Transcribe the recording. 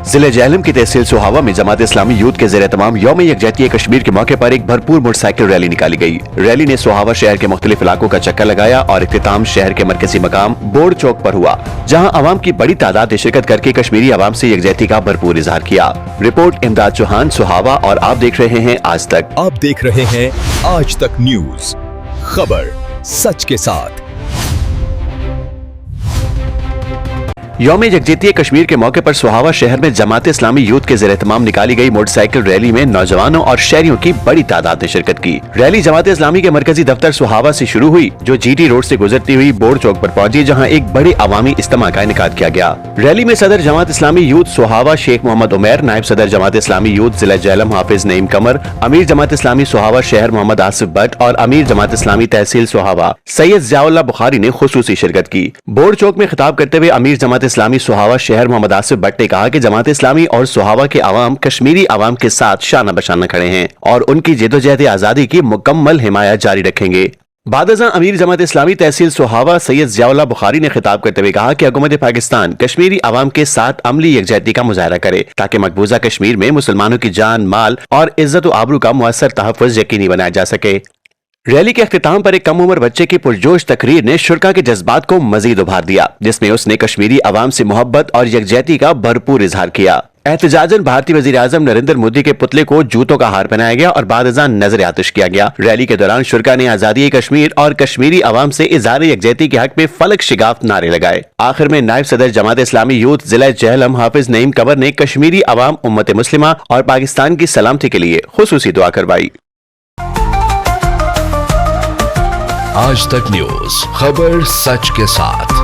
जिले जहलम की तहसील सुहावा में जमात इस्लामी यूथ के ज़ेर तमाम यौम यकजहती कश्मीर के मौके पर एक भरपूर मोटरसाइकिल रैली निकाली गई। रैली ने सुहावा शहर के मुख्तलिफ इलाकों का चक्कर लगाया और इख्तिताम शहर के मरकजी मकाम बोर्ड चौक पर हुआ, जहां आवाम की बड़ी तादाद ने शिरकत करके कश्मीरी आवाम से यकजहती का भरपूर इजहार किया। रिपोर्ट इमदाद चौहान, सुहावा, और आप देख रहे हैं आज तक। आप देख रहे हैं आज तक न्यूज, खबर सच के साथ। यौम यकजहती कश्मीर के मौके पर सुहावा शहर में जमात इस्लामी यूथ के ज़ेर तमाम निकाली गई मोटरसाइकिल रैली में नौजवानों और शहरियों की बड़ी तादाद ने शिरकत की। रैली जमात इस्लामी के मरकजी दफ्तर सुहावा से शुरू हुई, जो जीटी रोड से गुजरती हुई बोर्ड चौक पर पहुंची, जहां एक बड़े अवामी इज्तिमा का इनेकाद किया गया। रैली में सदर जमात इस्लामी यूथ सुहावा शेख मोहम्मद उमैर, नायब सदर जमात इस्लामी यूथ जिला जहलम हाफिज नईम कमर, अमीर जमात इस्लामी सुहावा शहर मोहम्मद आसिफ भट्ट और अमीर जमात इस्लामी तहसील सुहावा सैयद ज़ियाउल्लाह बुखारी ने खुसूसी शिरकत की। बोर्ड चौक में खिताब करते हुए अमीर जमात इस्लामी सुहावा शहर मोहम्मद आसिफ भट्ट ने कहा कि जमात इस्लामी और सुहावा के अवाम कश्मीरी अवाम के साथ शाना बशाना खड़े हैं और उनकी जद्दोजहद आजादी की मुकम्मल हिमायत जारी रखेंगे। बादशाह अमीर जमात इस्लामी तहसील सुहावा सैयद ज़ियाउल्लाह बुखारी ने खिताब करते हुए कहा कि हुकूमत पाकिस्तान कश्मीरी अवाम के साथ अमली यकजहती का मुजाहरा करे, ताकि मकबूजा कश्मीर में मुसलमानों की जान, माल और इज्जत व आबरू का मुअस्सर तहफ़्फ़ुज़ यकीनी बनाया जा सके। रैली के अख्तिताम पर एक कम उम्र बच्चे की पुरजोश तकरीर ने शुरा के जज्बात को मजीद उभार दिया, जिसमें उसने कश्मीरी अवाम से मोहब्बत और यकजहती का भरपूर इजहार किया। एहतजाजन भारतीय वज़ीर आज़म नरेंद्र मोदी के पुतले को जूतों का हार पहनाया गया और बादशाह नजर आतिश किया गया। रैली के दौरान शुरा ने आजादी कश्मीर और कश्मीरी अवाम से इजहार यकजहती के हक में फलक शिगाफ नारे लगाए। आखिर में नायब सदर जमात इस्लामी यूथ जिला जहलम हाफिज नईम कमर ने कश्मीरी अवाम, उम्मत मुस्लिमा और पाकिस्तान की सलामती के लिए खुसूसी दुआ करवाई। आज तक न्यूज, खबर सच के साथ।